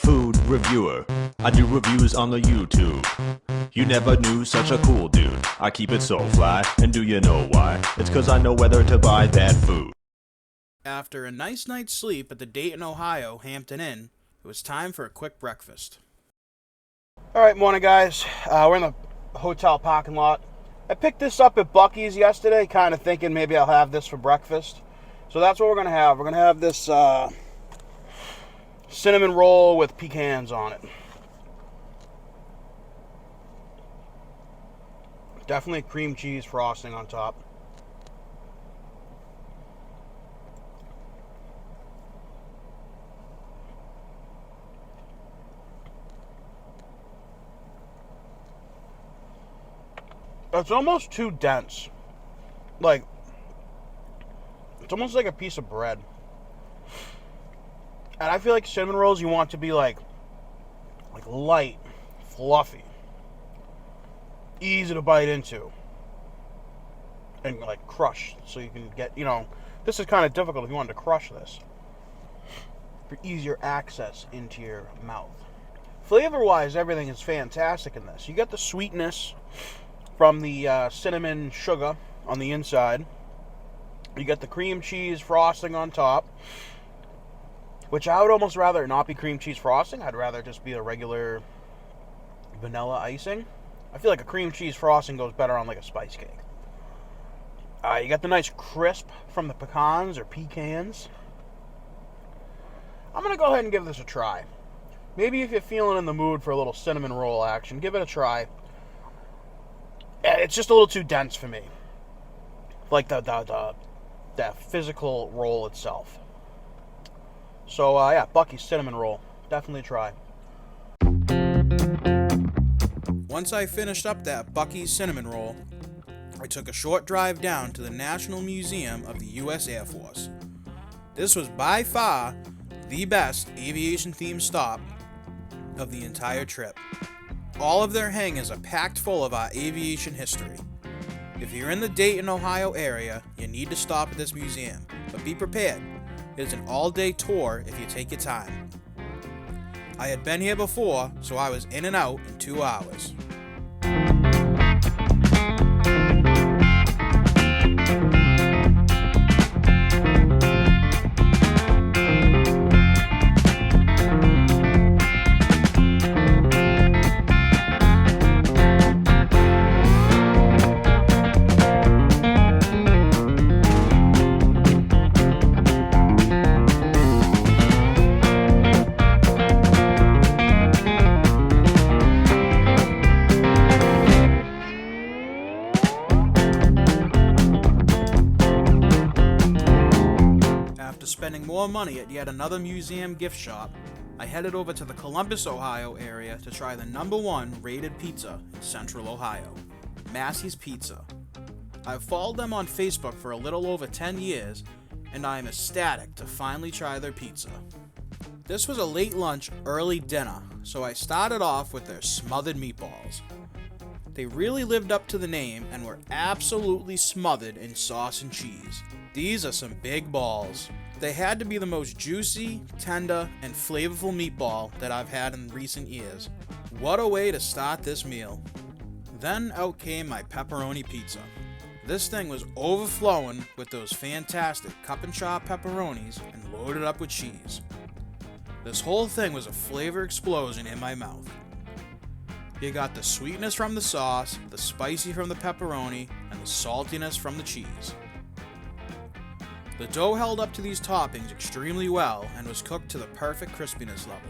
food reviewer. I do reviews on the YouTube. You never knew such a cool dude. I keep it so fly, and do you know why? It's 'cause I know whether to buy that food. After a nice night's sleep at the Dayton, Ohio Hampton Inn, it was time for a quick breakfast. Alright, morning guys. We're in the hotel parking lot. I picked this up at Buc-ee's yesterday, kind of thinking maybe I'll have this for breakfast. So that's what we're going to have. We're going to have this cinnamon roll with pecans on it. Definitely cream cheese frosting on top. It's almost too dense. Like, it's almost like a piece of bread. And I feel like cinnamon rolls you want to be like light, fluffy, easy to bite into, and like crush, so you can get, this is kind of difficult if you wanted to crush this for easier access into your mouth. Flavor-wise, everything is fantastic in this. You get the sweetness from the cinnamon sugar on the inside. You get the cream cheese frosting on top, which I would almost rather not be cream cheese frosting. I'd rather just be a regular vanilla icing. I feel like a cream cheese frosting goes better on like a spice cake. You got the nice crisp from the pecans or pecans. I'm going to go ahead and give this a try. Maybe if you're feeling in the mood for a little cinnamon roll action, give it a try. It's just a little too dense for me. Like the physical roll itself. So, yeah, Buc-ee's cinnamon roll. Definitely try. Once I finished up that Buc-ee's cinnamon roll, I took a short drive down to the National Museum of the U.S. Air Force. This was by far the best aviation-themed stop of the entire trip. All of their hangars are packed full of our aviation history. If you're in the Dayton, Ohio area, you need to stop at this museum, but be prepared. It is an all-day tour if you take your time. I had been here before, so I was in and out in 2 hours. Spending more money at yet another museum gift shop, I headed over to the Columbus, Ohio area to try the #1 rated pizza in Central Ohio, Massey's Pizza. I've followed them on Facebook for a little over 10 years, and I am ecstatic to finally try their pizza. This was a late lunch, early dinner, so I started off with their smothered meatballs. They really lived up to the name and were absolutely smothered in sauce and cheese. These are some big balls. They had to be the most juicy, tender, and flavorful meatball that I've had in recent years. What a way to start this meal. Then out came my pepperoni pizza. This thing was overflowing with those fantastic cup and chop pepperonis and loaded up with cheese. This whole thing was a flavor explosion in my mouth. You got the sweetness from the sauce, the spicy from the pepperoni, and the saltiness from the cheese. The dough held up to these toppings extremely well and was cooked to the perfect crispiness level.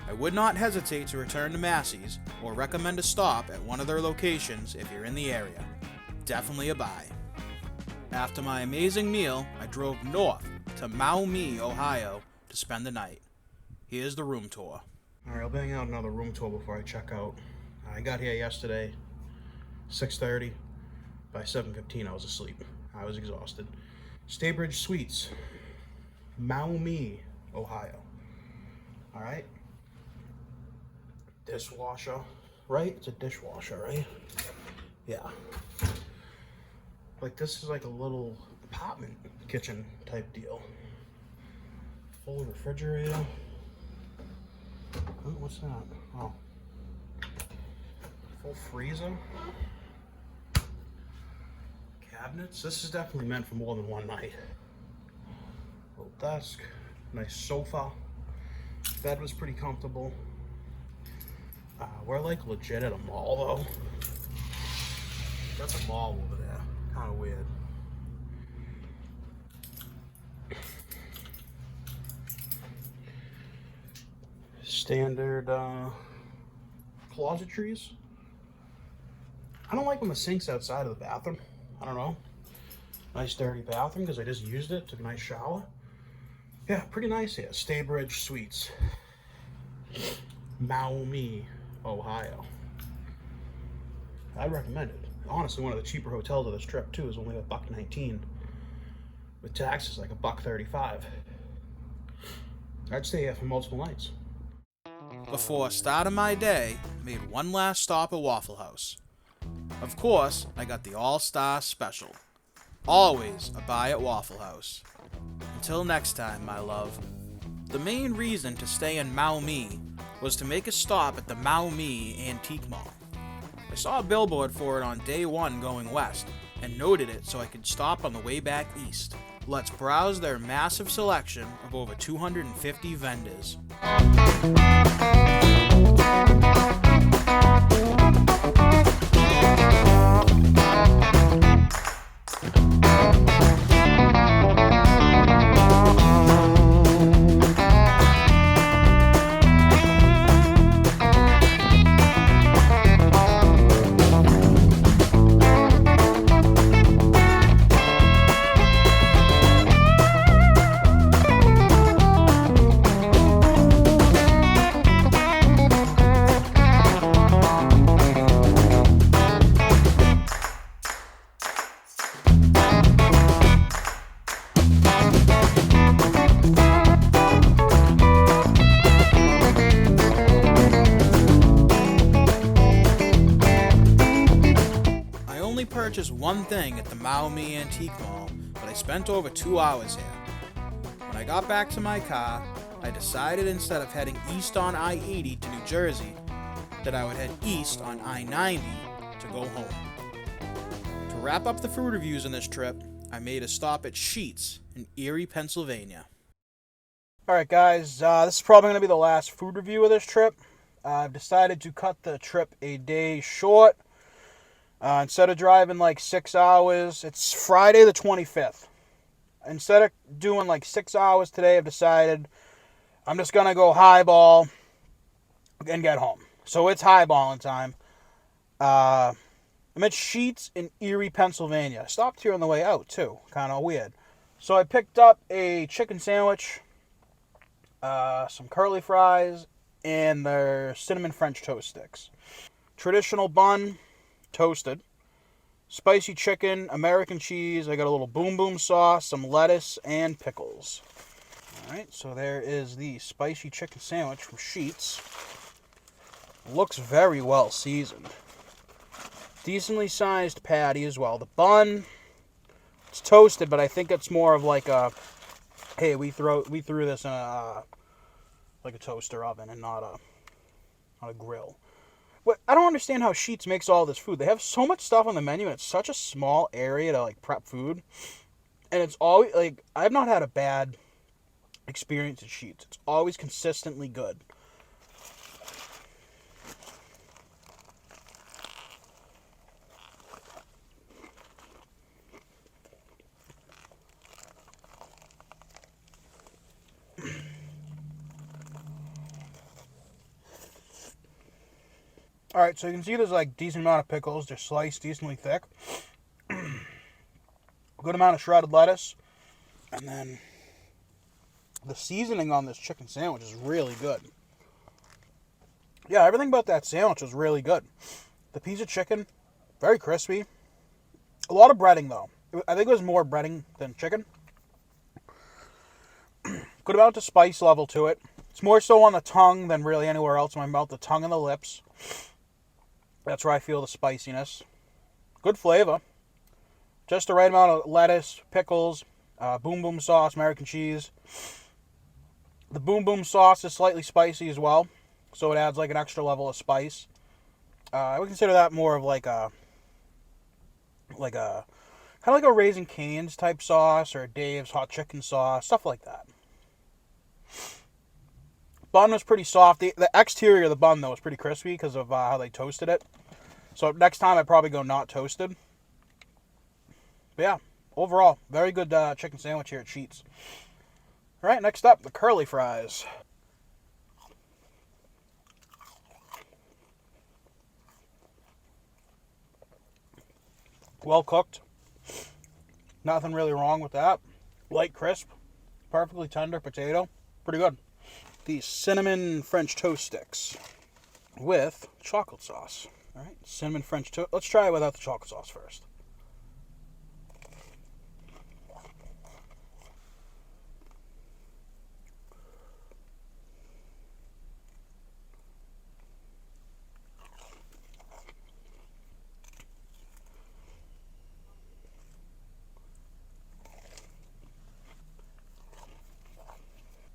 I would not hesitate to return to Massey's or recommend a stop at one of their locations if you're in the area. Definitely a buy. After my amazing meal, I drove north to Maumee, Ohio to spend the night. Here's the room tour. Alright, I'll bang out another room tour before I check out. I got here yesterday, 6:30. By 7:15 I was asleep. I was exhausted. Staybridge Suites, Maumee, Ohio. Alright. Dishwasher, right? It's a dishwasher, right? Yeah. Like, this is like a little apartment kitchen type deal. Full refrigerator. Oh, what's that? Oh. Full freezer. Cabinets. This is definitely meant for more than one night. Little desk. Nice sofa. Bed was pretty comfortable. We're like legit at a mall though. That's a mall over there. Kind of weird. Standard closetries. I don't like when the sink's outside of the bathroom. I don't know. Nice dirty bathroom because I just used it. Took a nice shower. Yeah, pretty nice here. Staybridge Suites. Maumee, Ohio. I'd recommend it. Honestly, one of the cheaper hotels of this trip too is only $1.19. With taxes like $1.35. I'd stay here for multiple nights. Before starting my day, I made one last stop at Waffle House. Of course, I got the All-Star Special. Always a buy at Waffle House. Until next time, my love. The main reason to stay in Maumee was to make a stop at the Maumee Antique Mall. I saw a billboard for it on day one going west, and noted it so I could stop on the way back east. Let's browse their massive selection of over 250 vendors. Purchased one thing at the Maumee Antique Mall, but I spent over 2 hours here. When I got back to my car, I decided instead of heading east on I-80 to New Jersey, that I would head east on I-90 to go home. To wrap up the food reviews on this trip, I made a stop at Sheetz in Erie, Pennsylvania. Alright guys, this is probably going to be the last food review of this trip. I've decided to cut the trip a day short. Instead of driving like 6 hours, it's Friday the 25th. Instead of doing like 6 hours today, I've decided I'm just going to go highball and get home. So it's highballing time. I'm at Sheetz in Erie, Pennsylvania. I stopped here on the way out too. Kind of weird. So I picked up a chicken sandwich, some curly fries, and their cinnamon French toast sticks. Traditional bun. Toasted, spicy chicken, American cheese. I got a little boom boom sauce, some lettuce, and pickles. Alright, so there is the spicy chicken sandwich from Sheetz. Looks very well seasoned. Decently sized patty as well. The bun, it's toasted, but I think it's more of like a, hey, we threw this in a like a toaster oven and not a grill. I don't understand how Sheetz makes all this food. They have so much stuff on the menu, and it's such a small area to like prep food. And it's always like, I've not had a bad experience at Sheetz. It's always consistently good. Alright, so you can see there's like decent amount of pickles. They're sliced decently thick. Good amount of shredded lettuce. And then the seasoning on this chicken sandwich is really good. Yeah, everything about that sandwich was really good. The piece of chicken, very crispy. A lot of breading though. I think it was more breading than chicken. Good amount of spice level to it. It's more so on the tongue than really anywhere else in my mouth. The tongue and the lips. That's where I feel the spiciness. Good flavor. Just the right amount of lettuce, pickles, boom boom sauce, American cheese. The boom boom sauce is slightly spicy as well. so it adds like an extra level of spice. I would consider that more of like a kind of like a Raising Cane's type sauce or a Dave's hot chicken sauce, stuff like that. Bun was pretty soft. The exterior of the bun, though, was pretty crispy because of how they toasted it. So next time I'd probably go not toasted. But yeah, overall, very good chicken sandwich here at Sheetz. All right, next up, the curly fries. Well cooked. Nothing really wrong with that. Light crisp. Perfectly tender potato. Pretty good. These cinnamon French toast sticks with chocolate sauce. All right, cinnamon French toast. Let's try it without the chocolate sauce first.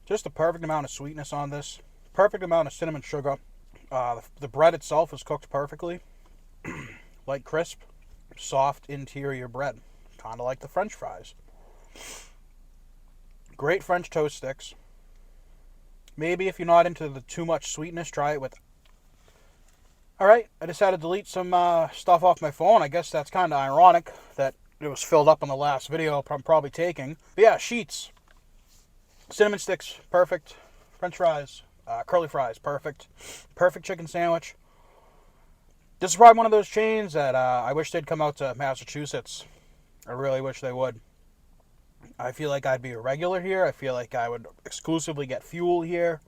Just the perfect amount of sweetness on this. Perfect amount of cinnamon sugar. The bread itself is cooked perfectly. Light crisp, soft interior bread. Kind of like the French fries. Great French toast sticks. Maybe if you're not into the too much sweetness, try it with... Alright, I decided to delete some stuff off my phone. I guess that's kind of ironic that it was filled up in the last video I'm probably taking. But yeah, Sheetz. Cinnamon sticks, perfect. French fries, curly fries, perfect. Perfect chicken sandwich. This is probably one of those chains that I wish they'd come out to Massachusetts. I really wish they would. I feel like I'd be a regular here. I feel like I would exclusively get fuel here.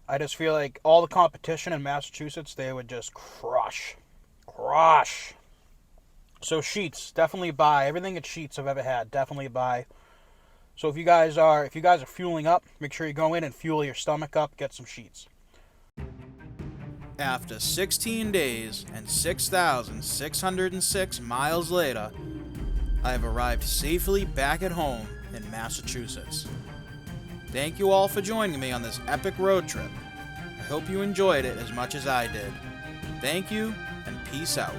I just feel like all the competition in Massachusetts, they would just crush. Crush. So Sheetz, definitely buy. Everything at Sheetz I've ever had, definitely buy. So if you guys are fueling up, make sure you go in and fuel your stomach up, get some Sheetz. After 16 days and 6,606 miles later, I have arrived safely back at home in Massachusetts. Thank you all for joining me on this epic road trip. I hope you enjoyed it as much as I did. Thank you, and peace out.